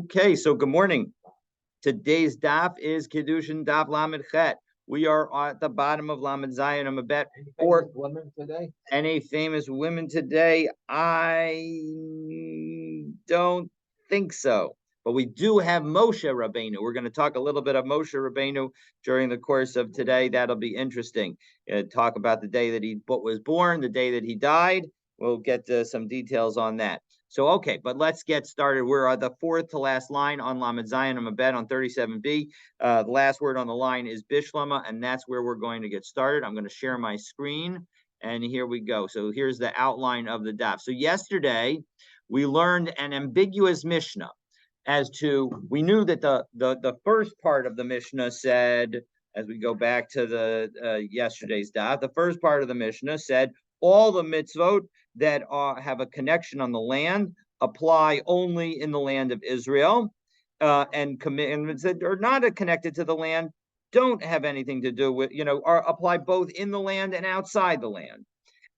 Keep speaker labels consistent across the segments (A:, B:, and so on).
A: Okay, so good morning. Today's daf is Kiddushin daf Lamed Chet. We are at the bottom of Lamed Zion. I'm a bet for
B: women today.
A: Any famous women today. I don't think so, but we do have Moshe Rabbeinu. We're going to talk a little bit of Moshe Rabbeinu during the course of today. That'll be interesting. Talk about the day that he was born, the day that he died. We'll get some details on that. So, okay, but let's get started. We're at the fourth to last line on Lamed Zion. I'm a bet on 37b. The last word on the line is Bishlama, and that's where we're going to get started. I'm going to share my screen, and here we go. So here's the outline of the daf. So yesterday, we learned an ambiguous Mishnah as to, we knew that the first part of the Mishnah said, as we go back to the yesterday's daf, the first part of the Mishnah said, all the mitzvot that have a connection on the land apply only in the land of Israel, and commandments that are not connected to the land don't have anything to do with, or apply both in the land and outside the land.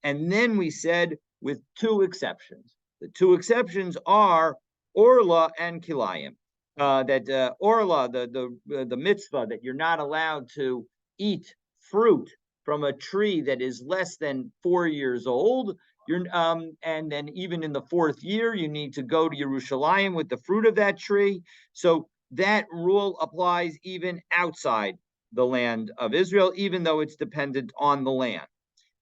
A: And then we said with two exceptions. The two exceptions are Orla and Kilayim. That Orla, the mitzvah that you're not allowed to eat fruit from a tree that is less than 4 years old. And then even in the fourth year, you need to go to Yerushalayim with the fruit of that tree. So that rule applies even outside the land of Israel, even though it's dependent on the land.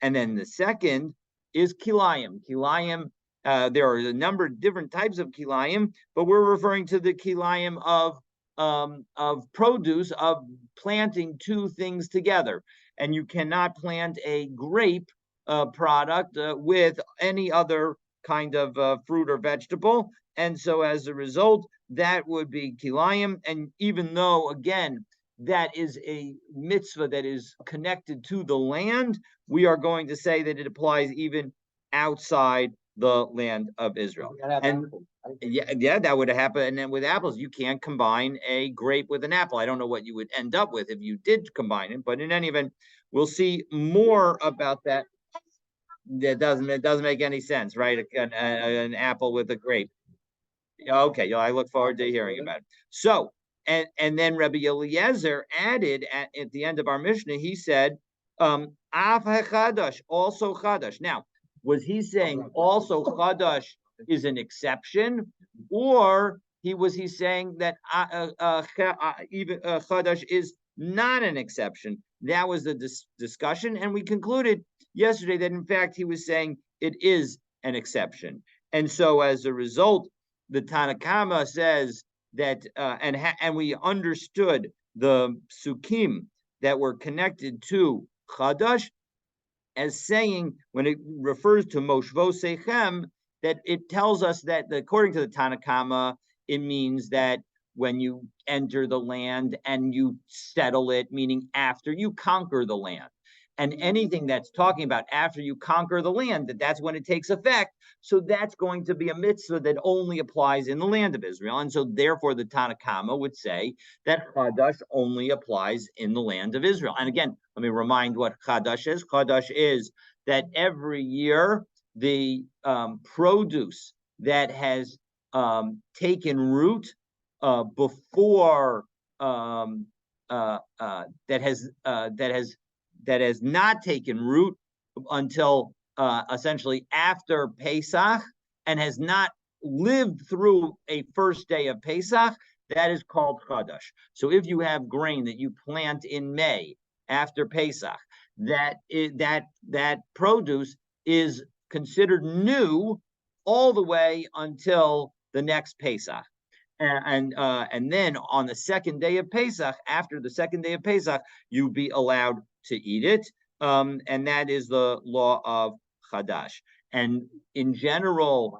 A: And then the second is Kilayim. Kilayim, there are a number of different types of Kilayim, but we're referring to the Kilayim of produce, of planting two things together. And you cannot plant a grape product with any other kind of fruit or vegetable. And so as a result, that would be Kilayim. And even though, again, that is a mitzvah that is connected to the land, we are going to say that it applies even outside the land of Israel. And yeah, that would happen. And then with apples, you can't combine a grape with an apple. I don't know what you would end up with if you did combine it, but in any event, we'll see more about that. It doesn't make any sense, right? An apple with a grape. Okay, I look forward to hearing about it. So, and then Rabbi Eliezer added at the end of our Mishnah, he said, Af HaChadash, also Chadash. Now, was he saying also Chadash is an exception, or was he saying that even Chadash is not an exception? That was the discussion, and we concluded yesterday that in fact he was saying it is an exception. And so as a result, the Tanakama says that, and we understood the psukim that were connected to Chadash as saying, when it refers to Moshvo Sechem, that it tells us that according to the Tanakama, it means that when you enter the land and you settle it, meaning after you conquer the land. And anything that's talking about after you conquer the land, that's when it takes effect. So that's going to be a mitzvah that only applies in the land of Israel. And so therefore the Tanakama would say that Chadash only applies in the land of Israel. And again, let me remind what Chadash is. Chadash is that every year the produce that has taken root before that has not taken root until essentially after Pesach and has not lived through a first day of Pesach, that is called Chadash. So if you have grain that you plant in May after Pesach, that produce is considered new all the way until the next Pesach. And then on the second day of Pesach, after the second day of Pesach, you'd be allowed to eat it. And that is the law of Chadash. And in general,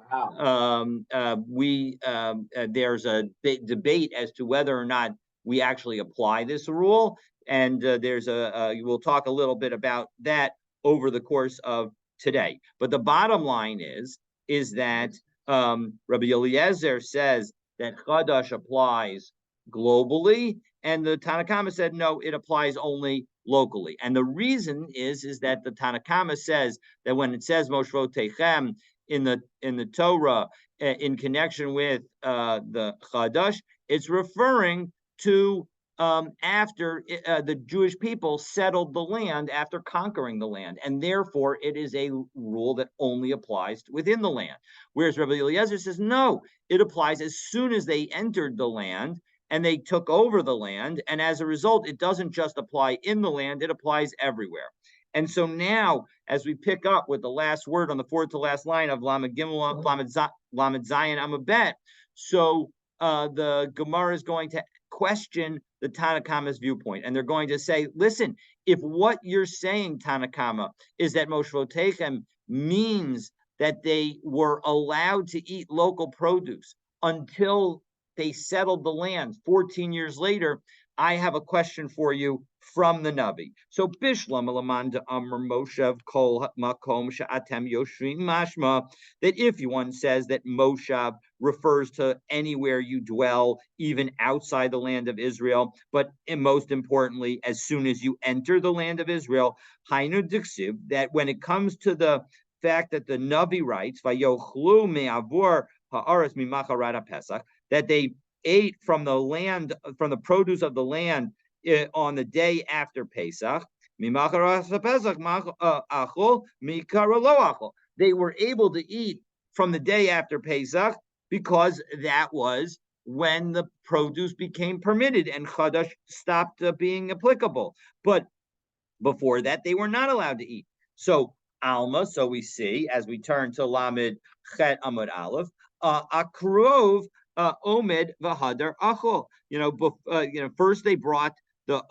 A: there's a debate as to whether or not we actually apply this rule. And we'll talk a little bit about that over the course of today. But the bottom line is that Rabbi Eliezer says that Chadash applies globally, and the Tanakama said no, it applies only locally. And the reason is that the Tanakama says that when it says Moshvo Techem in the Torah, in connection with the Chadash, it's referring to after the Jewish people settled the land after conquering the land, and therefore it is a rule that only applies within the land. Whereas Rabbi Eliezer says no, it applies as soon as they entered the land and they took over the land, and as a result, it doesn't just apply in the land; it applies everywhere. And so now, as we pick up with the last word on the fourth to last line of Lamed Gimel, Lamed Zayin Amabet, so the Gemara is going to question the Tanakama's viewpoint, and they're going to say, listen, if what you're saying, Tanakama, is that Moshe Votechem means that they were allowed to eat local produce until they settled the land 14 years later, I have a question for you from the Navi. So Bishlam Alamanda Amr Moshev Kol Makom Sha'atem Yoshrim Mashma, that if one says that Moshav refers to anywhere you dwell, even outside the land of Israel, but most importantly, as soon as you enter the land of Israel, Hainu Diksiv, that when it comes to the fact that the Navi writes, Vayochlu me'avur ha'aretz mimacharad Pesach, that they ate from the land, from the produce of the land on the day after Pesach. They were able to eat from the day after Pesach because that was when the produce became permitted and Chadash stopped being applicable. But before that, they were not allowed to eat. So Alma, so we see as we turn to Lamed Chet Amud Aleph, Akrov Omed Vahadar Achol. First they brought the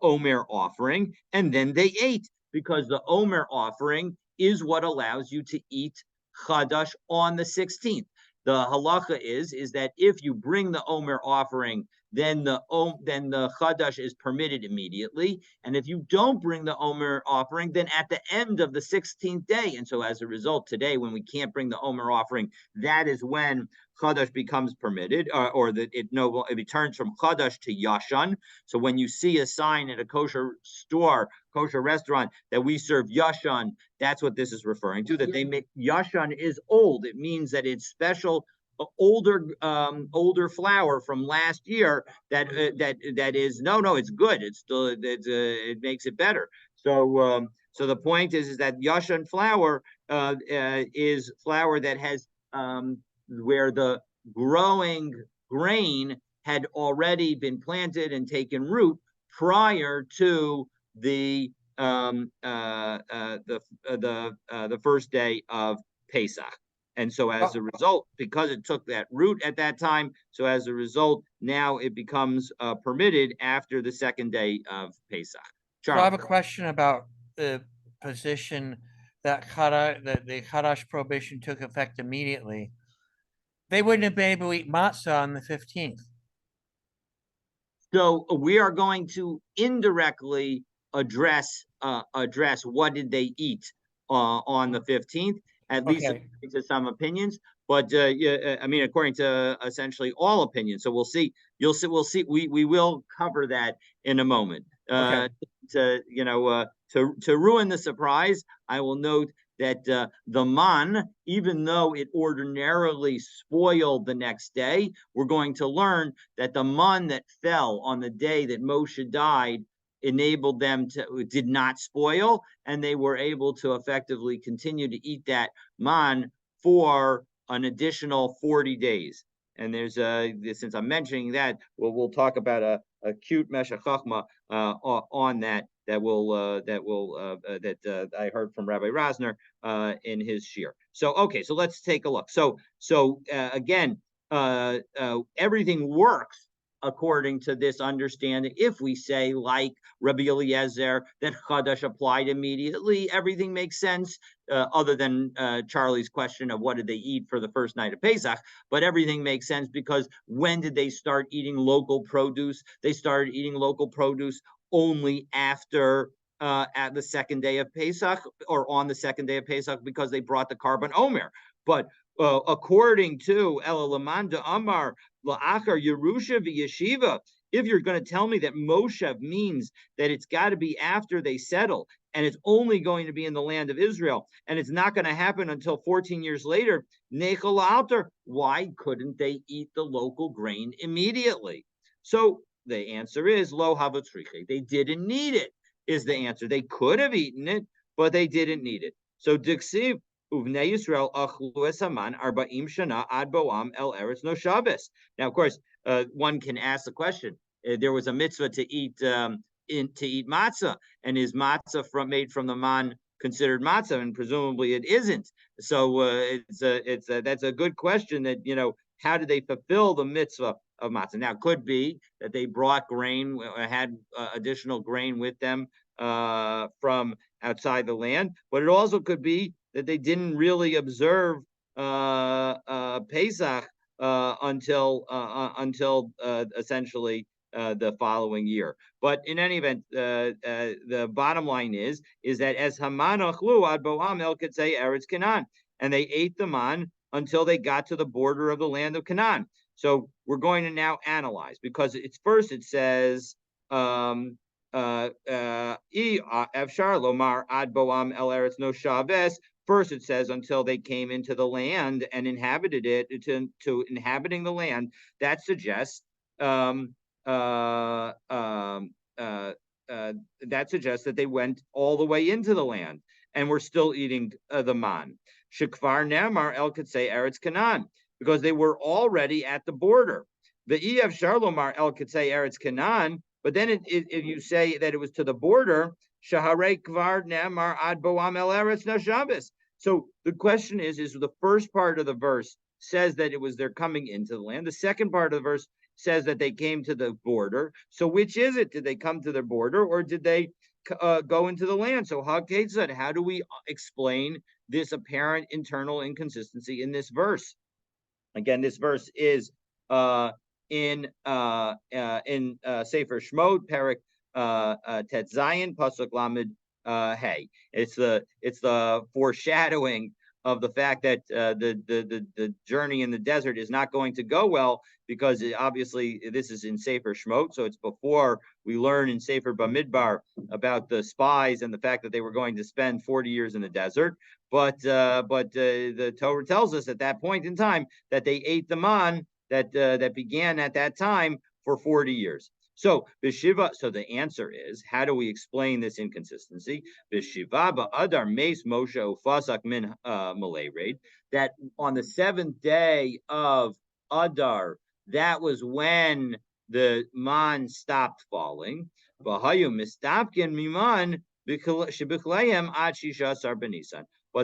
A: Omer offering, and then they ate, because the Omer offering is what allows you to eat Chadash on the 16th. The halacha is that if you bring the Omer offering, then the Chadash is permitted immediately. And if you don't bring the Omer offering, then at the end of the 16th day. And so as a result, today, when we can't bring the Omer offering, that is when Chadash becomes permitted, or that it returns from Chadash to Yashan. So when you see a sign at a kosher store, kosher restaurant, that we serve Yashan, that's what this is referring to, that they make Yashan is old. It means that it's special, older flour from last year that is it's good. It's still it makes it better. So the point is that Yashan flour is flour that has where the growing grain had already been planted and taken root prior to the first day of Pesach. And so as a result, because it took that root at that time, so as a result, now it becomes permitted after the second day of Pesach.
B: Charlie. So I have a question about the position that the Chadash prohibition took effect immediately. They wouldn't have been able to eat matzah on the 15th.
A: So we are going to indirectly address what did they eat on the 15th, at least according to some opinions. But according to essentially all opinions. So we'll see. We'll see. We will cover that in a moment. To ruin the surprise, I will note that the man, even though it ordinarily spoiled the next day, we're going to learn that the man that fell on the day that Moshe died enabled them did not spoil, and they were able to effectively continue to eat that man for an additional 40 days. And there's since I'm mentioning that, we'll talk about a cute Meshech Chachma on that I heard from Rabbi Rosner in his shir. So so let's take a look. So again, everything works according to this understanding. If we say, like Rabbi Eliezer, that Chadash applied immediately, everything makes sense, other than Charlie's question of what did they eat for the first night of Pesach. But everything makes sense, because when did they start eating local produce? They started eating local produce only after at the second day of Pesach, or on the second day of Pesach, because they brought the carbon omer. But according to Elalamanda Amar La'achar Yerusha v'Yeshiva, if you're going to tell me that Moshe means that it's got to be after they settle, and it's only going to be in the land of Israel, and it's not going to happen until 14 years later, nechol alter, why couldn't they eat the local grain immediately? So the answer is lo havatzriche. They didn't need it, is the answer. They could have eaten it, but they didn't need it. So diksiv uvnei Yisrael achlu es haman arba'im shana ad boam el eretz no Shabbos. Now, of course, one can ask the question. There was a mitzvah to eat matzah, and is matzah made from the man considered matzah? And presumably it isn't. So that's a good question. That how did they fulfill the mitzvah of matzah? Now, it could be that they brought grain, had additional grain with them from outside the land, but it also could be that they didn't really observe Pesach until essentially the following year. But in any event, the bottom line is that as Haman achlu ad boam el ketzei eretz Canaan, and they ate the man until they got to the border of the land of Canaan. So we're going to now analyze, because it says efshar lomar ad boam el eretz no Shabbos. First, it says until they came into the land and inhabited it, to inhabiting the land. That suggests that they went all the way into the land and were still eating the man. Shekvar nemar el ketzei eretz Canaan, because they were already at the border. The Ev Sharlomar el ketzei eretz Canaan, but then if you say that it was to the border, shaharei kvar nemar ad boam el eretz no Shabbos. So the question is the first part of the verse says that it was they're coming into the land. The second part of the verse says that they came to the border. So which is it? Did they come to the border, or did they go into the land? So how do we explain this apparent internal inconsistency in this verse? Again, this verse is in Sefer Shmot, Perek Tet Zayin, Pasuk Lamed Hey. It's the foreshadowing of the fact that the journey in the desert is not going to go well, because obviously this is in Sefer Shmot, so it's before we learn in Sefer Bamidbar about the spies and the fact that they were going to spend 40 years in the desert. But the Torah tells us at that point in time that they ate the man that began at that time for 40 years. So the answer is, how do we explain this inconsistency? Adar Meis Moshe Ufasak Min Malay, that on the 7th day of Adar, that was when the man stopped falling. But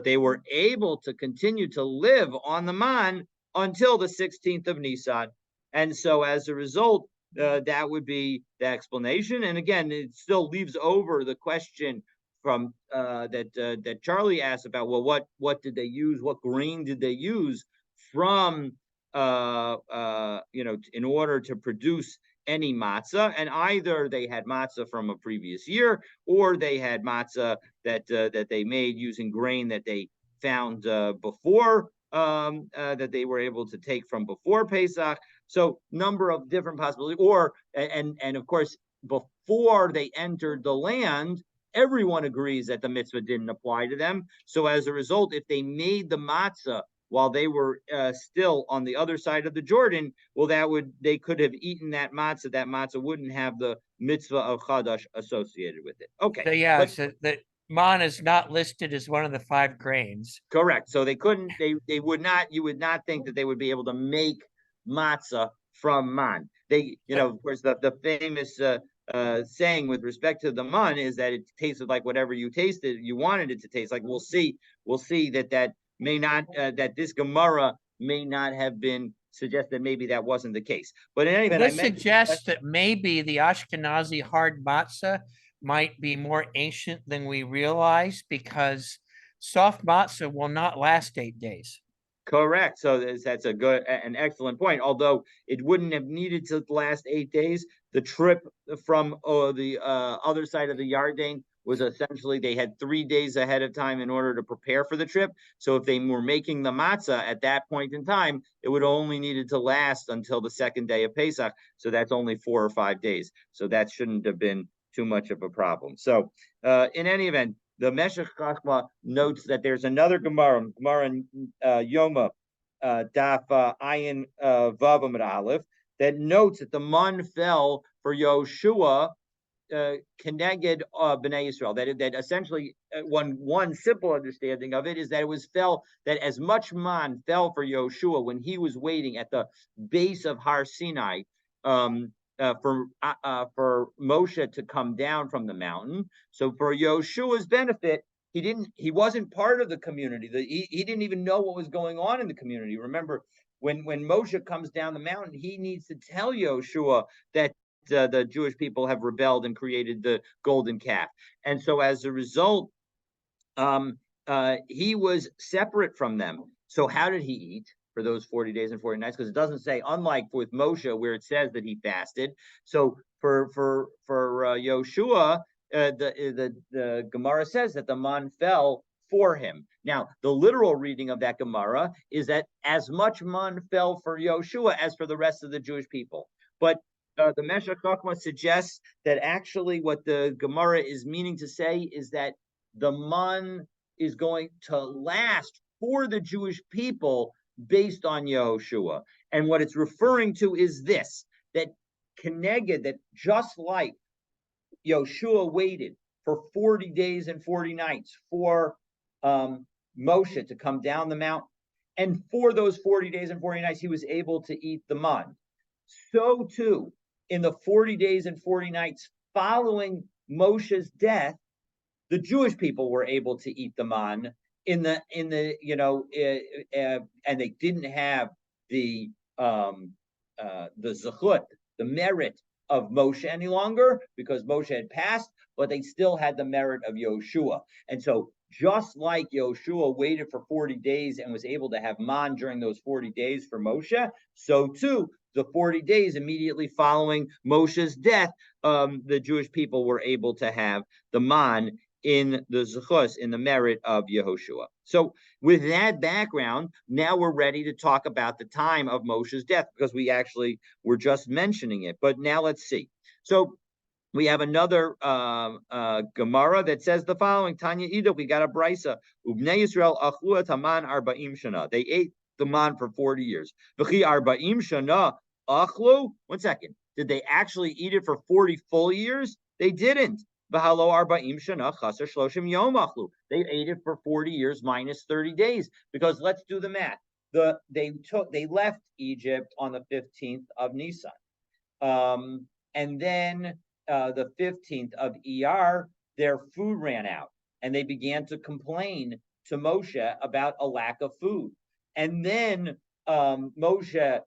A: they were able to continue to live on the man until the 16th of Nisan. And so as a result, that would be the explanation. And again, it still leaves over the question from that Charlie asked about, well, what did they use? What grain did they use from in order to produce any matzah? And either they had matzah from a previous year, or they had matzah that they made using grain that they found before, that they were able to take from before Pesach. So number of different possibilities, and of course, before they entered the land, everyone agrees that the mitzvah didn't apply to them. So as a result, if they made the matzah while they were still on the other side of the Jordan, well, they could have eaten that matzah. That matzah wouldn't have the mitzvah of Chadash associated with it. Okay.
B: So the man is not listed as one of the 5 grains.
A: Correct. So they couldn't. They would not. You would not think that they would be able to make matzah from man. They, of course, the famous saying with respect to the man is that it tasted like whatever you wanted it to taste like. We'll see that may not, that this Gemara may not have been suggested. Maybe that wasn't the case. But in any event,
B: this suggests that maybe the Ashkenazi hard matzah might be more ancient than we realize, because soft matzah will not last 8 days.
A: Correct. So that's an excellent point. Although it wouldn't have needed to last 8 days, the trip from the other side of the Yarden was essentially, they had 3 days ahead of time in order to prepare for the trip. So if they were making the matzah at that point in time, it would only needed to last until the 2nd day of Pesach. So that's only 4 or 5 days. So that shouldn't have been too much of a problem. So in any event, the Meshech Chochmah notes that there's another Gemara in Yoma, Daf Ayin Vav Amud Aleph, that notes that the man fell for Yoshua Keneged Bnei Yisrael. That essentially one simple understanding of it is that it was fell that as much man fell for Yoshua when he was waiting at the base of Har Sinai for Moshe to come down from the mountain. So for Yoshua's benefit, he wasn't part of the community. He didn't even know what was going on in the community. Remember, when Moshe comes down the mountain, he needs to tell Yoshua that the Jewish people have rebelled and created the golden calf. And so as a result, he was separate from them. So how did he eat for those 40 days and 40 nights? Because it doesn't say, unlike with Moshe, where it says that he fasted. So for Yoshua, the Gemara says that the man fell for him. Now, the literal reading of that Gemara is that as much man fell for Yoshua as for the rest of the Jewish people. But the Meshech Chochmah suggests that actually what the Gemara is meaning to say is that the man is going to last for the Jewish people based on Yehoshua. And what it's referring to is this, that Keneged, that just like Yoshua waited for 40 days and 40 nights for Moshe to come down the mountain, and for those 40 days and 40 nights, he was able to eat the man. So too, in the 40 days and 40 nights following Moshe's death, the Jewish people were able to eat the man and they didn't have the zechut, the merit of Moshe any longer because Moshe had passed, but they still had the merit of Yoshua. And so just like Yoshua waited for 40 days and was able to have man during those 40 days for Moshe, so too, the 40 days immediately following Moshe's death, the Jewish people were able to have the man in the zechus, in the merit of Yehoshua. So with that background, now we're ready to talk about the time of Moshe's death because we actually were just mentioning it. But now let's see. So we have another Gemara that says the following: Tanya Ida, we got a brisa. Ubnei Yisrael achlu taman arba'im shana. They ate the man for 40 years. V'chi arba'im shana achlu. 1 second. Did they actually eat it for 40 full years? They didn't. V'halo arba'im shana chaser shloshim yom achlu. They ate it for 40 years minus 30 days. Because let's do the math. They left Egypt on the 15th of Nisan, and then the 15th of Iyar, their food ran out, and they began to complain to Moshe about a lack of food. And then Moshe,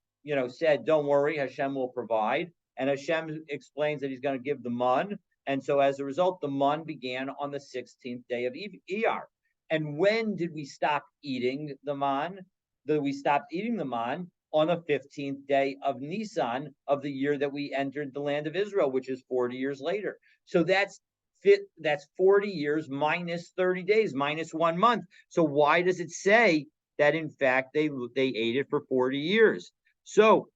A: said, "Don't worry, Hashem will provide." And Hashem explains that He's going to give the man. And so, as a result, the man began on the 16th day of Iyar. And when did we stop eating the man? We stopped eating the man on the 15th day of Nisan of the year that we entered the land of Israel, which is 40 years later. So that's 40 years minus 30 days, minus 1 month. So why does it say that in fact they ate it for 40 years? So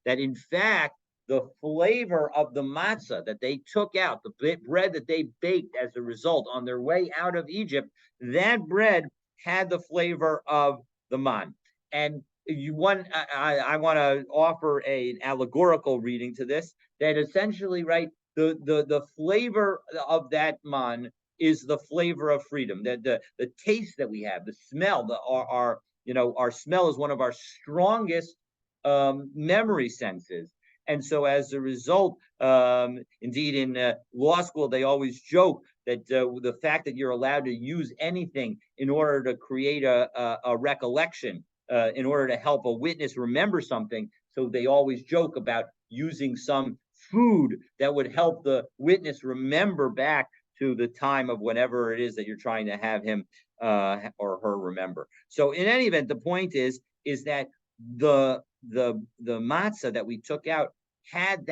A: that in fact the flavor of the matzah that they took out, the bread that they baked as a result on their way out of Egypt, that bread had the flavor of the man. And I want to offer an allegorical reading to this, that essentially, right, the flavor of that man is the flavor of freedom. The taste that we have, the smell, our smell is one of our strongest memory senses. And so as a result, indeed in law school, they always joke that the fact that you're allowed to use anything in order to create a recollection, in order to help a witness remember something. So they always joke about using some food that would help the witness remember back to the time of whenever it is that you're trying to have him or her remember. So in any event, the point is that the matzah that we took out had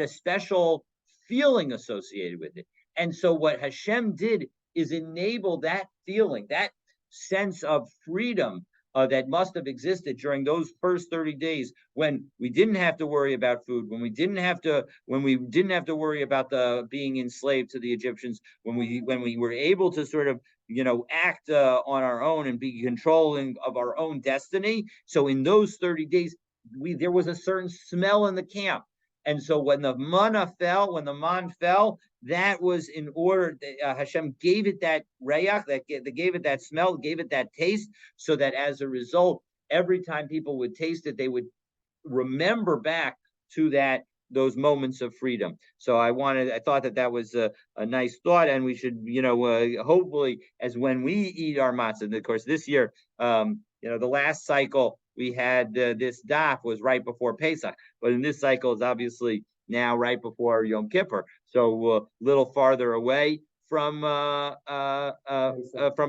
A: a special feeling associated with it. And so what Hashem did is enable that feeling, that sense of freedom, that must have existed during those first 30 days when we didn't have to worry about food, when we didn't have to worry about the being enslaved to the Egyptians, when we were able to sort of act on our own and be controlling of our own destiny. So in those 30 days, there was a certain smell in the camp. And so when the when the man fell, that was in order. Hashem gave it that rayach, that gave it that smell, gave it that taste, so that as a result, every time people would taste it, they would remember back to those moments of freedom. So I thought that was a nice thought, and we should, hopefully, as when we eat our matzah. And of course, this year, the last cycle we had this daf was right before Pesach, but in this cycle is obviously now right before Yom Kippur, so a little farther away from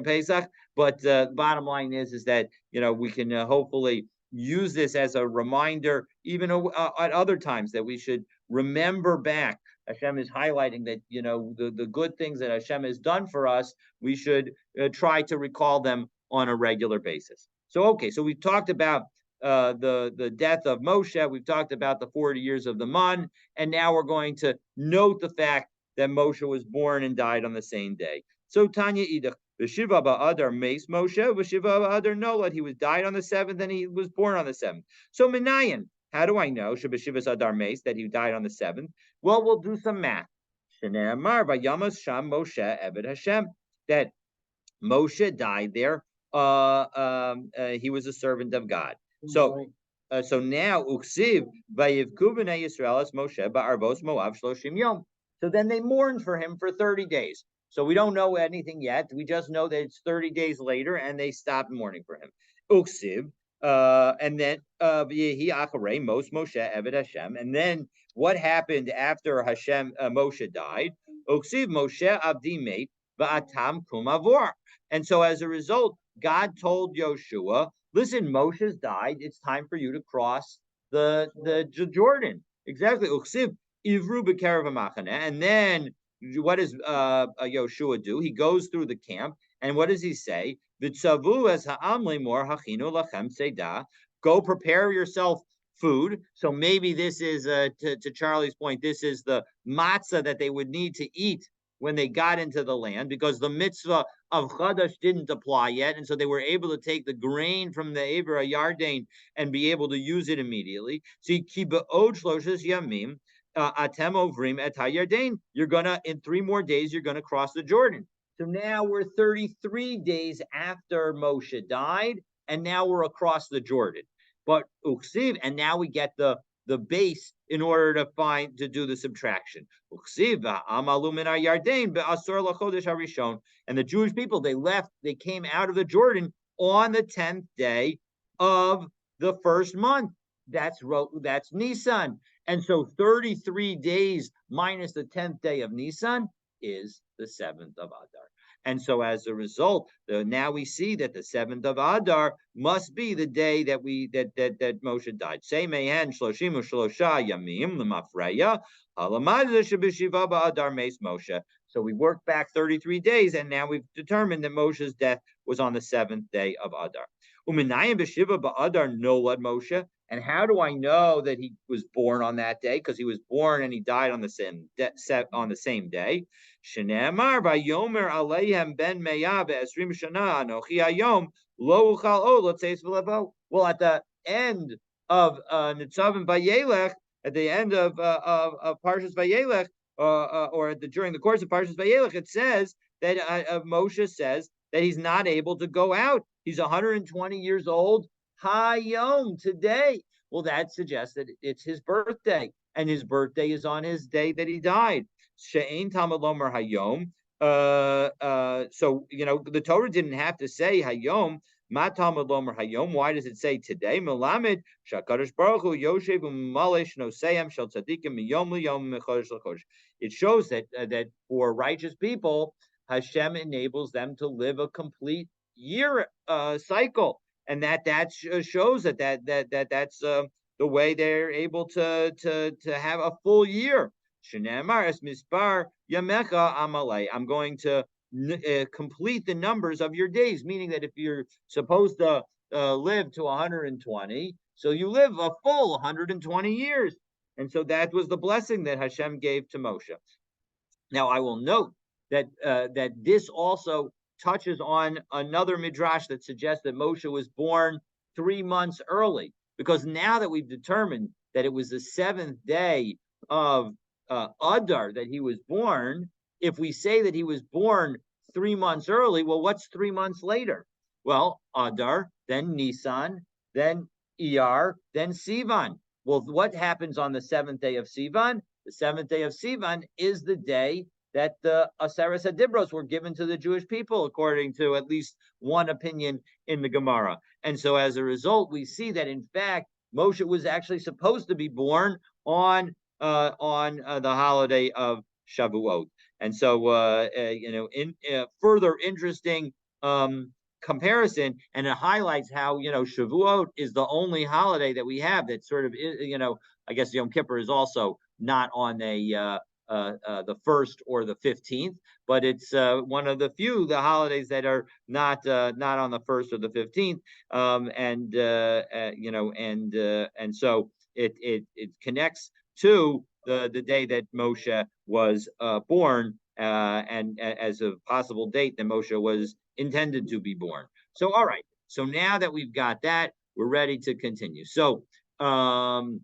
A: Pesach. But bottom line is that we can hopefully use this as a reminder, even at other times, that we should remember back. Hashem is highlighting that the good things that Hashem has done for us. We should try to recall them on a regular basis. So okay, so we've talked about the death of Moshe. We've talked about the 40 years of the man, and now we're going to note the fact that Moshe was born and died on the same day. So Tanya Idach, V'shiva ba'adar meis Moshe, v'shiva ba'adar nolad. He was died on the 7th, and he was born on the 7th. So Minayan, how do I know Shabashivas Adar meis that he died on the 7th? Well, we'll do some math. Shne'amar v'yamas sham Moshe eved Hashem, that Moshe died there. He was a servant of God. So now Uksiv vayivku b'nei Yisrael es Moshe ba'arvos Moav shloshim yom. So then they mourned for him for 30 days. So we don't know anything yet. We just know that it's 30 days later, and they stopped mourning for him. Uksiv, and then Yehi acharei Mos Moshe eved Hashem. And then what happened after Moshe died? Uksiv Moshe avdi meit va'atam kum avor. And so as a result, God told Yoshua, listen, Moshe's died. It's time for you to cross the Jordan. Exactly. Uksiv ivru b'kerev ha'machane. And then what does Yoshua do? He goes through the camp, and what does he say? V'tzavu es ha'am lemor hachinu lachem seda. Go prepare yourself food. So maybe this is, to Charlie's point, this is the matzah that they would need to eat when they got into the land, because the mitzvah of Chadash didn't apply yet, and so they were able to take the grain from the Ever Yarden and be able to use it immediately. So kibba'od shloshes yamim atem ovrim et hayarden. You're gonna, in 3 more days, you're gonna cross the Jordan. So now we're 33 days after Moshe died, and now we're across the Jordan. But uksiv, and now we get the base in order to do the subtraction. And the Jewish people, they came out of the Jordan on the 10th day of the first month. That's Nisan. And so 33 days minus the 10th day of Nisan is the 7th of Adar. And so as a result, now we see that the 7th of Adar must be the day that that Moshe died. Say mehen shloshim u'shlosha yamim l'mafreya halamad shebeshiva ba'adar meis Moshe. So we worked back 33 days, and now we've determined that Moshe's death was on the 7th day of Adar. U'minayim b'shiva ba'adar nolad Moshe. And how do I know that he was born on that day? Because he was born and he died on the same day. Shne'amar vayomer aleihem ben meya ve'esrim shana anochi hayom lo uchal o lotzeis v'levo. Well, at the end of Nitzavim Vayelech, at the end of Parshas Vayelech, or during the course of Parshas Vayelech, it says that Moshe says that he's not able to go out. He's 120 years old. Hayom, today. Well, that suggests that it's his birthday, and his birthday is on his day that he died. She'ein Talmud Lomer Hayom. So the Torah didn't have to say Hayom. Ma Talmud Lomer Hayom. Why does it say today? Melamed Shakadosh Baruch Hu Yoshev Umalesh Noseyam Shel Tzadikim Miyom Liyom Mechodesh Lechodesh. It shows that for righteous people, Hashem enables them to live a complete year cycle. And that shows that's the way they're able to have a full year. Shne'amar es mispar yamecha amalei. I'm going to complete the numbers of your days, meaning that if you're supposed to live to 120, so you live a full 120 years. And so that was the blessing that Hashem gave to Moshe. Now, I will note that this also touches on another midrash that suggests that Moshe was born 3 months early, because now that we've determined that it was the seventh day of Adar that he was born, if we say that he was born 3 months early, well, what's 3 months later? Well, Adar, then Nisan, then Iyar, then Sivan. Well, what happens on the seventh day of Sivan? The seventh day of Sivan is the day that the Aseret HaDibros were given to the Jewish people, according to at least one opinion in the Gemara. And so as a result, we see that, in fact, Moshe was actually supposed to be born on the holiday of Shavuot. And so, in further interesting comparison, and it highlights how, Shavuot is the only holiday that we have that sort of, I guess Yom Kippur is also not on the 1st or the 15th, but it's one of the the holidays that are not on the 1st or the 15th, and so it connects to the day that Moshe was born, and as a possible date that Moshe was intended to be born. So, all right. So now that we've got that, we're ready to continue. So, so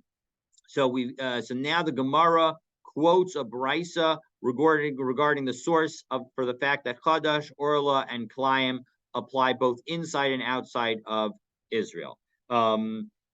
A: now the Gemara quotes a brisa regarding the source for the fact that Chadash, Orla, and Klayim apply both inside and outside of Israel. All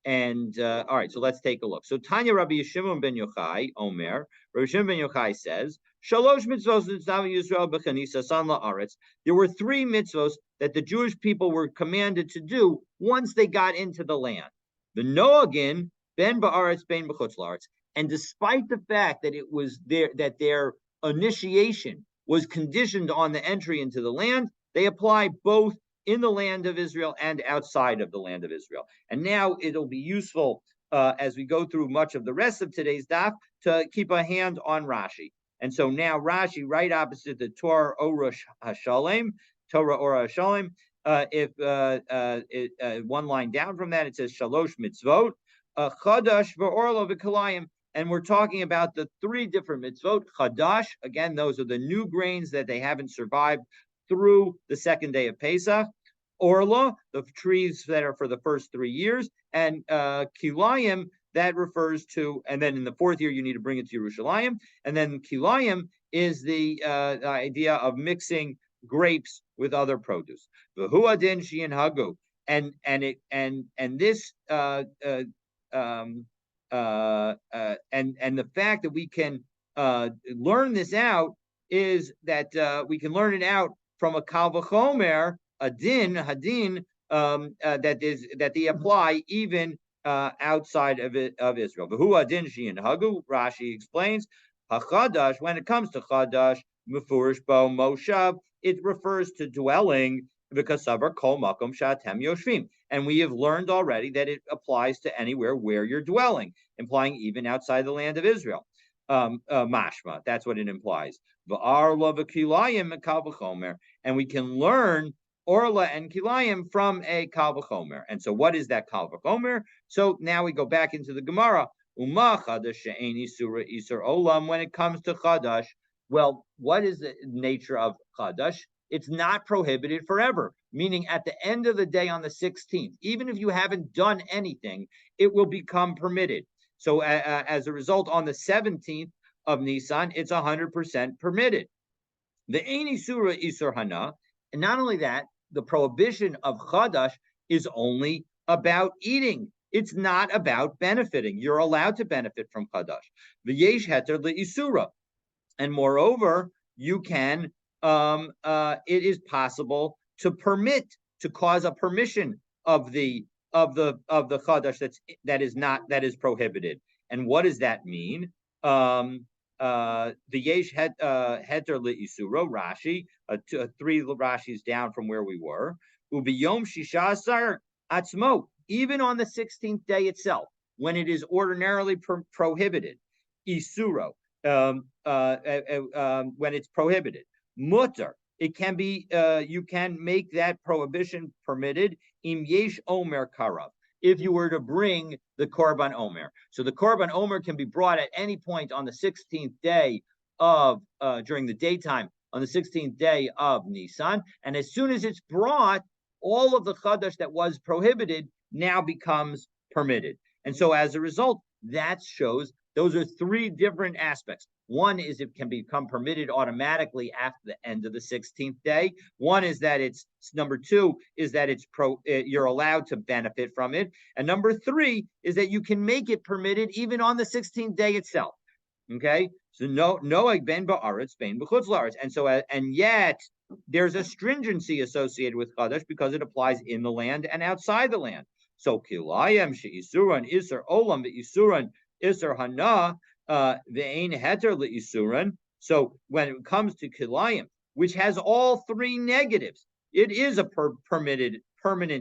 A: right, so let's take a look. So Tanya Rabbi Shimon ben Yochai, Omer, Rabbi Shimon ben Yochai says, Shalosh mitzvos Yisrael b'chanisa san la'aretz. There were 3 mitzvos that the Jewish people were commanded to do once they got into the land. The Noagin, ben ba'aretz, ben b'chutz la'aretz. And despite the fact that it was their initiation was conditioned on the entry into the land, they apply both in the land of Israel and outside of the land of Israel. And now it'll be useful as we go through much of the rest of today's daf to keep a hand on Rashi. And so now Rashi, right opposite the Torah Ora Hashalem, if one line down from that, it says Shalosh Mitzvot, Chadash v'Orla v'Kalayim. And we're talking about the 3 different mitzvot. Chadash, again, those are the new grains that they haven't survived through the second day of Pesach. Orla, the trees that are for the first 3 years. And Kilayim, that refers to, and then in the 4th year, you need to bring it to Yerushalayim. And then Kilayim is the idea of mixing grapes with other produce. V'hu adin she'in hagu. And this and the fact that we can learn this out is that we can learn it out from a kal v'chomer, a hadin, that they apply even outside of Israel. V'hu adin she'in hagu. Rashi explains hachadash. When it comes to chadash, mefurish bo moshav, it refers to dwelling, because savar kol makom shatem yoshvim. And we have learned already that it applies to anywhere where you're dwelling, implying even outside the land of Israel. Mashma, that's what it implies. V'arla v'kilayim kal v'chomer. And we can learn Orla and Kilayim from a kal v'chomer. And so what is that kal v'chomer? So now we go back into the Gemara. Uma chadash she'eni surah isur olam. When it comes to chadash, well, what is the nature of chadash? It's not prohibited forever, meaning at the end of the day on the 16th, even if you haven't done anything, it will become permitted. So as a result, on the 17th of Nisan, it's 100% permitted. The Eini Surah Isur Hana, and not only that, the prohibition of Chadash is only about eating. It's not about benefiting. You're allowed to benefit from Chadash. The Yesh Heter the Isura. And moreover, you can it is possible to cause a permission of the chadash that is prohibited. And what does that mean? The yesh heter leisuro Rashi, 3 Rashis down from where we were. Ubiyom shishasar atzmo, even on the 16th day itself, when it is ordinarily prohibited. Isuro, when it's prohibited. Mutter, it can be, you can make that prohibition permitted, im yesh omer karav, if you were to bring the korban omer. So the korban omer can be brought at any point on the 16th day of, during the daytime, on the 16th day of Nisan. And as soon as it's brought, all of the chadash that was prohibited now becomes permitted. And so as a result, that shows those are three different aspects. One is it can become permitted automatically after the end of the 16th day. One is that it's, number two is that you're allowed to benefit from it. And number three is that you can make it permitted even on the 16th day itself. Okay, so no ben ba'aretz ben b'chutz la'aretz, and so and yet there's a stringency associated with chadash because it applies in the land and outside the land. So kilayim she'isuran iser olam ve'isuran iser hana ve'ein heter le'isuran. So when it comes to kilayim, which has all three negatives, it is a permanent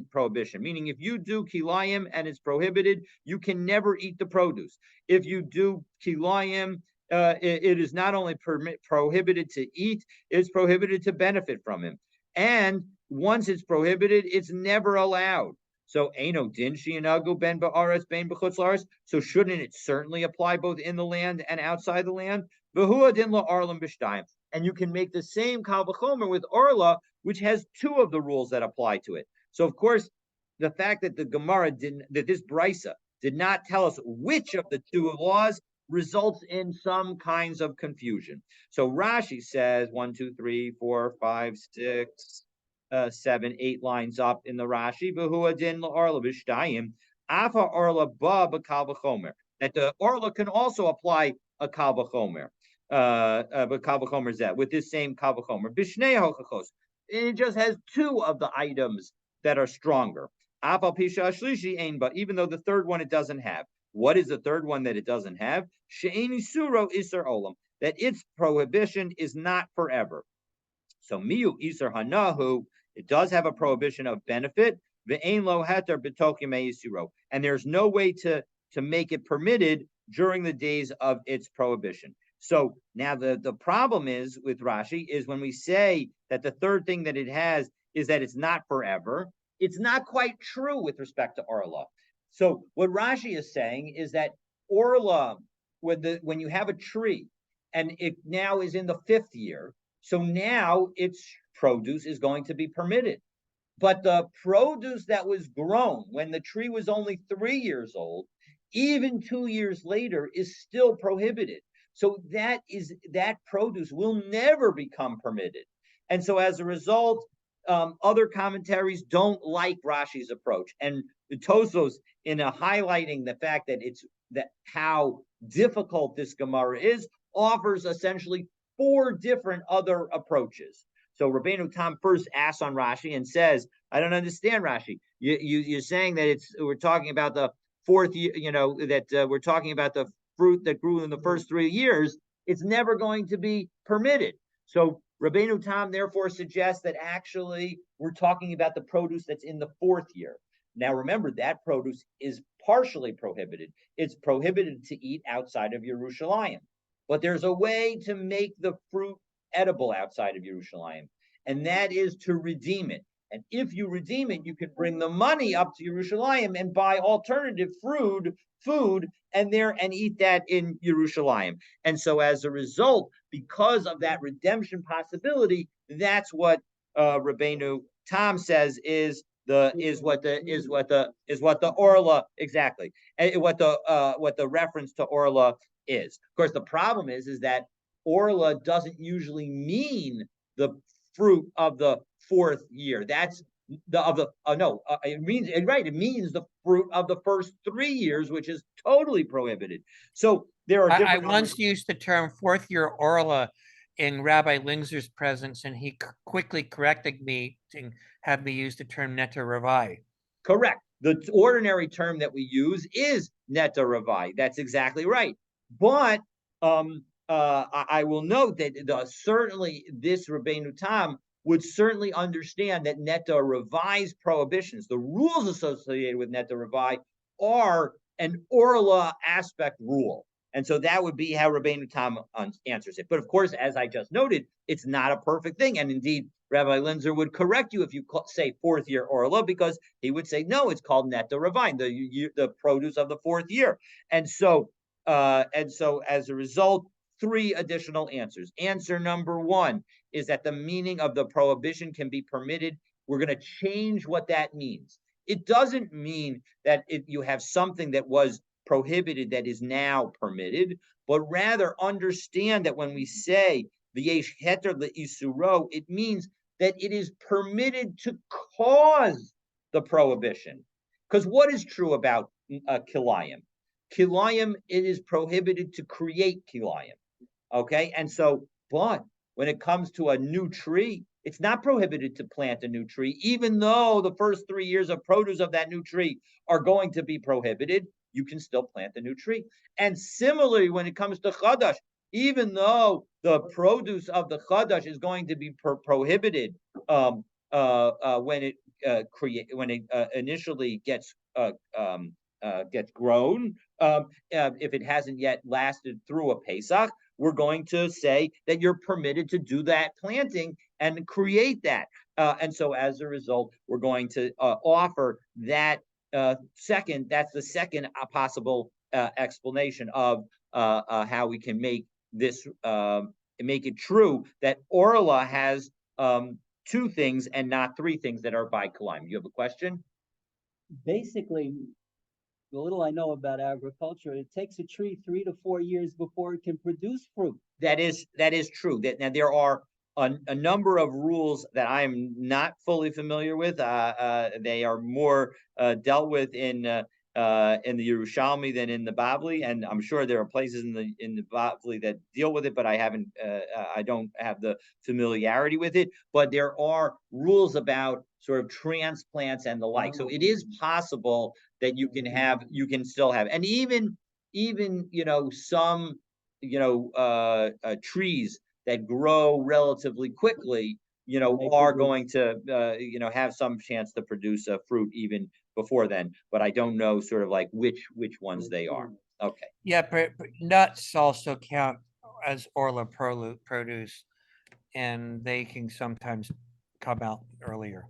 A: prohibition, meaning if you do kilayim and it's prohibited, you can never eat the produce. If you do kilayim, it is not only prohibited to eat, it's prohibited to benefit from him. And once it's prohibited, it's never allowed. So eino din she'inagu ben ba'aretz ben b'chutz la'aretz. So shouldn't it certainly apply both in the land and outside the land? V'hu din la'arlam b'shtayim. And you can make the same kal v'chomer with orla, which has two of the rules that apply to it. So of course, the fact that the Gemara that this brisa did not tell us which of the two laws results in some kinds of confusion. So Rashi says 1, 2, 3, 4, 5, 6, 7, 8 lines up in the Rashi. That the orla can also apply a kal v'chomer, but kal v'chomer zeh with this same kal v'chomer. Bishnei hochachos. It just has two of the items that are stronger. But even though the third one it doesn't have. What is the third one that it doesn't have? She'eni suro iser olam, that its prohibition is not forever. So miu iser hanahu, it does have a prohibition of benefit. Ve'ein lo heter b'tokim eisuro, and there's no way to make it permitted during the days of its prohibition. So now the problem is with Rashi is when we say that the third thing that it has is that it's not forever, it's not quite true with respect to orla. So what Rashi is saying is that orla, when you have a tree and it now is in the 5th year, so now its produce is going to be permitted. But the produce that was grown when the tree was only 3 years old, even 2 years later, is still prohibited. So that produce will never become permitted. And so as a result, other commentaries don't like Rashi's approach. And the Tosos, in highlighting the fact that how difficult this Gemara is, offers essentially 4 different other approaches. So Rabbeinu Tam first asks on Rashi and says, I don't understand Rashi. You're saying that we're talking about the 4th year, that we're talking about the fruit that grew in the first 3 years. It's never going to be permitted. So Rabbeinu Tam therefore suggests that actually we're talking about the produce that's in the 4th year. Now remember, that produce is partially prohibited. It's prohibited to eat outside of Yerushalayim. But there's a way to make the fruit edible outside of Yerushalayim, and that is to redeem it. And if you redeem it, you can bring the money up to Yerushalayim and buy alternative food and eat that in Yerushalayim. And so as a result, because of that redemption possibility, that's what Rabbeinu Tam says is what the orla exactly, what the reference to orla is. Of course, the problem is that orla doesn't usually mean the fruit of the 4th year. That's it means it means the fruit of the first 3 years, which is totally prohibited. So there are different.
B: I once used the term 4th year orla in Rabbi Lingzer's presence, and he quickly corrected me to have me use the term neta ravai.
A: Correct. The ordinary term that we use is neta ravai. That's exactly right. But I will note that certainly this Rabbeinu Tam would certainly understand that neta ravai's prohibitions, the rules associated with neta ravai, are an orla aspect rule. And so that would be how Rabbeinu Tam answers it. But of course, as I just noted, it's not a perfect thing. And indeed, Rabbi Linzer would correct you if you say fourth year Orla, because he would say, no, it's called Netta Ravine, the produce of the fourth year. And so as a result, 3 additional answers. Answer number 1 is that the meaning of the prohibition can be permitted. We're going to change what that means. It doesn't mean that you have something that was prohibited that is now permitted, but rather understand that when we say the yesh heter le'isuro, it means that it is permitted to cause the prohibition. Because what is true about kilayim? Kilayim, it is prohibited to create kilayim. Okay, and so, but when it comes to a new tree, it's not prohibited to plant a new tree, even though the first 3 years of produce of that new tree are going to be prohibited. You can still plant a new tree. And similarly, when it comes to chadash, even though the produce of the chadash is going to be prohibited when it initially gets grown, if it hasn't yet lasted through a Pesach, we're going to say that you're permitted to do that planting and create that. And so as a result, we're going to offer that second. That's the second possible explanation of how we can make this make it true that Orla has 2 things and not 3 things that are by Kalim. You have a question?
C: Basically, the little I know about agriculture, it takes a tree 3 to 4 years before it can produce fruit.
A: That is true. That now there are a number of rules that I'm not fully familiar with. They are more dealt with in the Yerushalmi than in the Bavli, and I'm sure there are places in the Bavli that deal with it, but I don't have the familiarity with it. But there are rules about sort of transplants and the like. So it is possible that you can still have, and even some trees that grow relatively quickly, are going to have some chance to produce a fruit even before then, but I don't know sort of like which ones they are. Okay.
B: Yeah, but nuts also count as Orla produce, and they can sometimes come out earlier.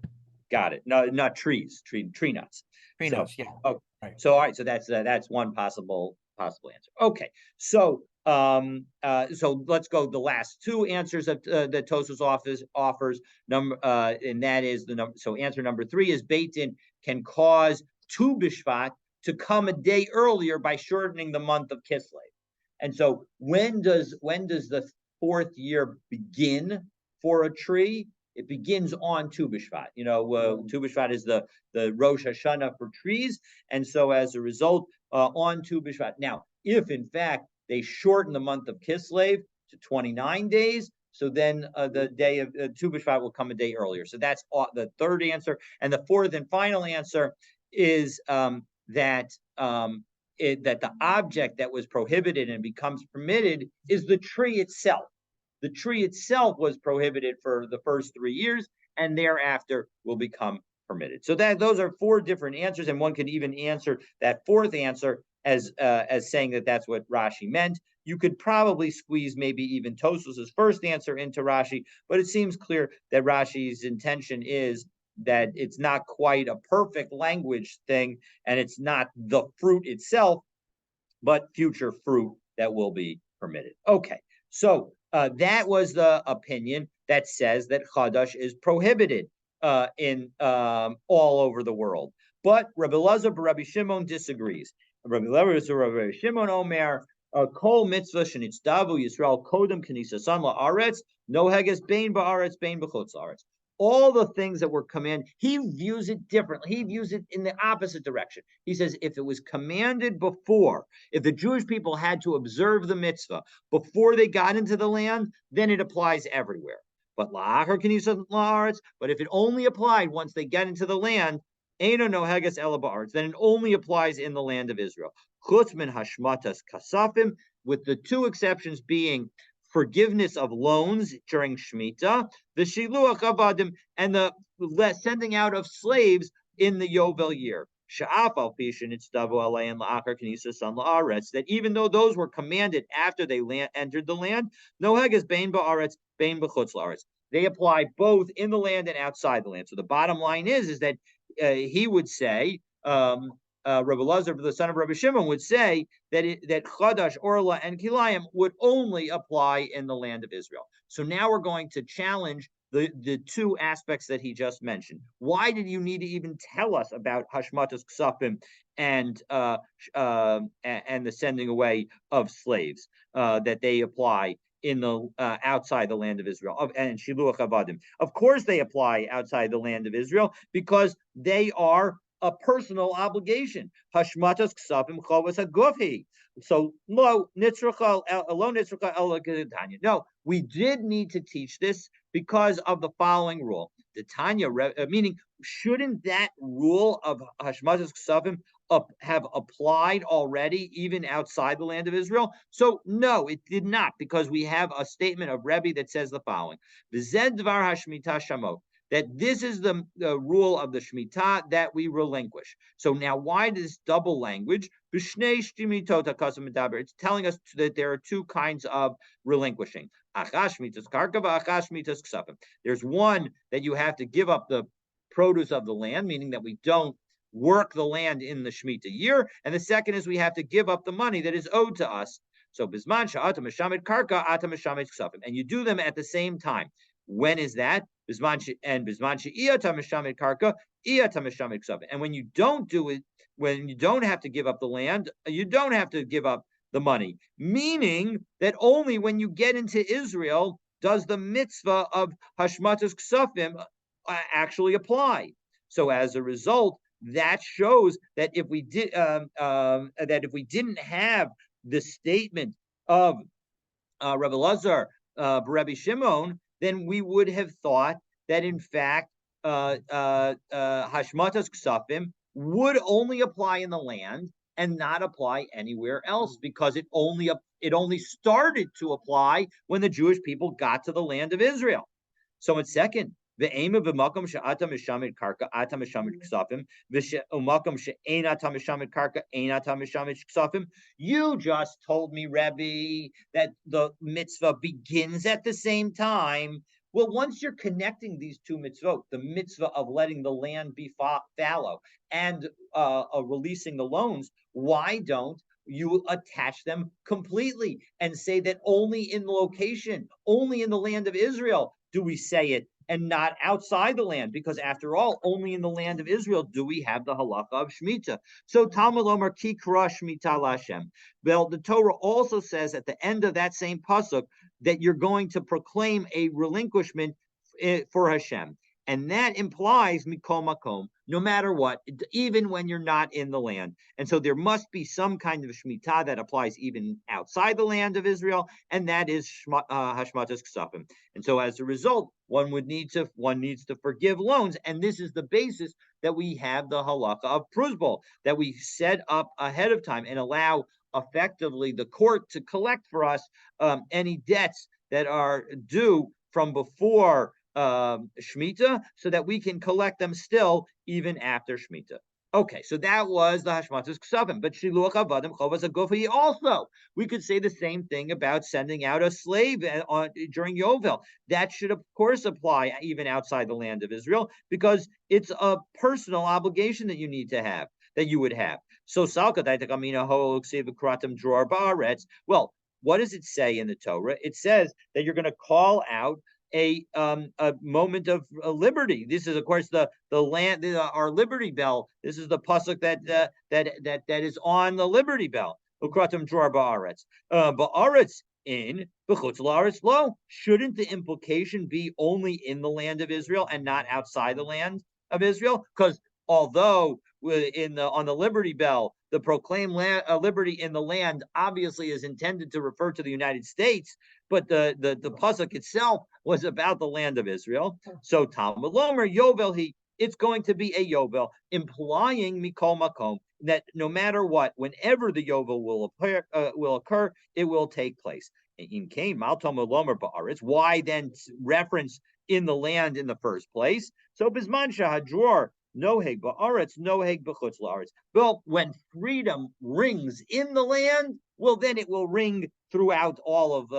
A: Got it. No, not trees, tree nuts.
B: Tree nuts, yeah.
A: Okay. Right. So all right, so that's one possible answer. Okay. So so let's go the last 2 answers that Tosfos offers. And that is the number. So answer number 3 is Beit Din can cause Tu B'Shvat to come a day earlier by shortening the month of Kislev. And so when does the 4th year begin for a tree? It begins on Tu B'Shvat. Tu B'Shvat is the Rosh Hashanah for trees, and so as a result, on Tu B'Shvat. Now, if in fact they shorten the month of Kislev to 29 days, so then the day of Tu B'Shvat will come a day earlier. So that's the 3rd answer, and the 4th and final answer is that the object that was prohibited and becomes permitted is the tree itself. The tree itself was prohibited for the first 3 years, and thereafter will become permitted. So those are 4 different answers, and one could even answer that 4th answer as saying that that's what Rashi meant. You could probably squeeze maybe even Tosfos' first answer into Rashi, but it seems clear that Rashi's intention is that it's not quite a perfect language thing, and it's not the fruit itself, but future fruit that will be permitted. Okay, so that was the opinion that says that Chadash is prohibited in all over the world. But Rabbi Elazar Rabbi Shimon disagrees. Rabbi Elazar Rabbi Shimon Omer, Kol mitzvah shenitzdavu Yisrael kodem k'nisasan la'aretz noheges bein ba'aretz bein b'chutz la'aretz. All the things that were commanded, he views it differently. He views it in the opposite direction. He says if it was commanded before, if the Jewish people had to observe the mitzvah before they got into the land, then it applies everywhere. But if it only applied once they get into the land, then it only applies in the land of Israel. With the 2 exceptions being forgiveness of loans during Shemitah, the Shiluach Avadim, and the sending out of slaves in the Yovel year. that even though those were commanded after they entered the land, they apply both in the land and outside the land. So the bottom line is that he would say, Rabbi Lazar, the son of Rabbi Shimon, would say that that Chadash, Orla, and Kilayim would only apply in the land of Israel. So now we're going to challenge the two aspects that he just mentioned. Why did you need to even tell us about Hashmatas Ksafim and the sending away of slaves that they apply in the outside the land of Israel, and Shiluach Avadim? Of course, they apply outside the land of Israel because they are a personal obligation. Hashmatas Ksafim Chovas Hagufhi. So no, we did need to teach this because of the following rule. The Tanya, meaning, shouldn't that rule of Hashmatas Ksafim have applied already, even outside the land of Israel? So no, it did not, because we have a statement of Rebbe that says the following: V'zed dvar hashmita shamot, that this is the rule of the Shemitah that we relinquish. So now, why this double language? It's telling us that there are two kinds of relinquishing. There's one that you have to give up the produce of the land, meaning that we don't work the land in the Shemitah year. And the second is we have to give up the money that is owed to us. So bisman sha'ata meshamet karka, ata meshamet ksafim. And you do them at the same time. When is that? And when you don't do it, when you don't have to give up the land, you don't have to give up the money. Meaning that only when you get into Israel does the mitzvah of Hashmatas Ksafim actually apply. So as a result, that shows that if we did if we didn't have the statement of Rabbi Lazar, Rabbi Shimon, then we would have thought that in fact Hashmatas Ksafim would only apply in the land and not apply anywhere else, because it only started to apply when the Jewish people got to the land of Israel. So it's second, the aim of the makom she'ata mishamid karka ata mishamid ksafim v'umakom she'enata mishamid karka enata mishamid ksafim. You just told me, Rebbe, that the mitzvah begins at the same time. Well, once you're connecting these two mitzvot, the mitzvah of letting the land be fallow and releasing the loans, why don't you attach them completely and say that only in the location, only in the land of Israel do we say it, and not outside the land? Because after all, only in the land of Israel do we have the halacha of Shemitah. So Talmud Omer ki kra Shemitah lashem. Well, the Torah also says at the end of that same pasuk that you're going to proclaim a relinquishment for Hashem. And that implies mikol makom, no matter what, even when you're not in the land. And so there must be some kind of Shemitah that applies even outside the land of Israel, and that is Hashmatas Ksafim. And so as a result, one needs to forgive loans. And this is the basis that we have the halacha of pruzbul, that we set up ahead of time and allow effectively the court to collect for us any debts that are due from before Shemitah, so that we can collect them still even after Shemitah. Okay, so that was the Hashmatas Ksafim. But Shiluach Avadim Chovas Hagufhi also, we could say the same thing about sending out a slave during Yovel. That should, of course, apply even outside the land of Israel, because it's a personal obligation that you need to have, that you would have. So well, what does it say in the Torah? It says that you're going to call out a moment of liberty. This is, of course, the land, our Liberty Bell. This is the pasuk that is on the Liberty Bell. Ukratim dror ba'aretz. Ba'aretz in, b'chutz la'aretz lo. Shouldn't the implication be only in the land of Israel and not outside the land of Israel? Because although on the Liberty Bell, the proclaimed liberty in the land obviously is intended to refer to the United States, but the pasuk itself was about the land of Israel. So Talmud Lomer Yovel it's going to be a Yovel, implying mikol makom, that no matter what, whenever the Yovel will occur, it will take place. In Cain, Mal Talmud Lomer ba'aretz. Why then reference in the land in the first place? So Bisman Shahadror noheg ba'aretz, noheg b'chutz la'aretz. Well, when freedom rings in the land, well, then it will ring throughout all of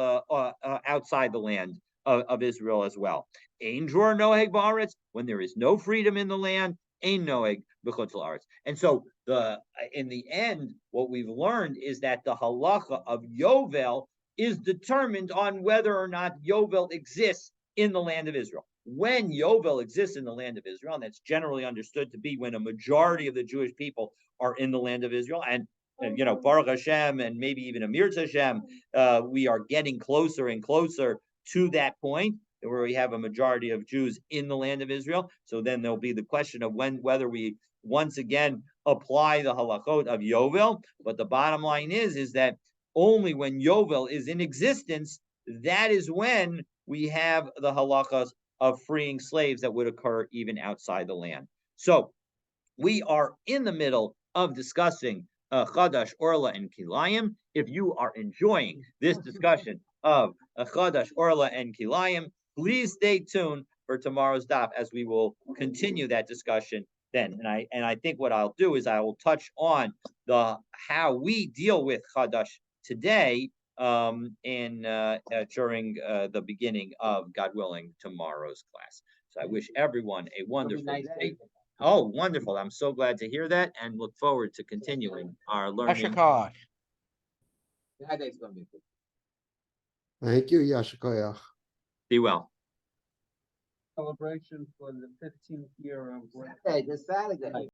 A: outside the land of Israel as well. Ein dror noheg ba'aretz, when there is no freedom in the land, ein noheg b'chutz la'aretz. And so in the end, what we've learned is that the halacha of Yovel is determined on whether or not Yovel exists in the land of Israel. When Yovel exists in the land of Israel, and that's generally understood to be when a majority of the Jewish people are in the land of Israel, and Baruch Hashem, and maybe even Amir Hashem, we are getting closer and closer to that point where we have a majority of Jews in the land of Israel. So then there'll be the question of whether we once again apply the halachot of Yovel. But the bottom line is that only when Yovel is in existence, that is when we have the halachas of freeing slaves that would occur even outside the land. So we are in the middle of discussing Chadash, Orla, and Kilayim. If you are enjoying this discussion of Chadash, Orla, and Kilayim, please stay tuned for tomorrow's daf as we will continue that discussion then. And I think what I'll do is I will touch on how we deal with Chadash today during the beginning of, God willing, tomorrow's class. So I wish everyone a wonderful day. Oh, wonderful. I'm so glad to hear that and look forward to continuing our learning.
B: Yashar.
D: Thank you, Yashikoyach.
A: Be well.
C: Celebration for the 15th year of.
E: Hey, this Saturday.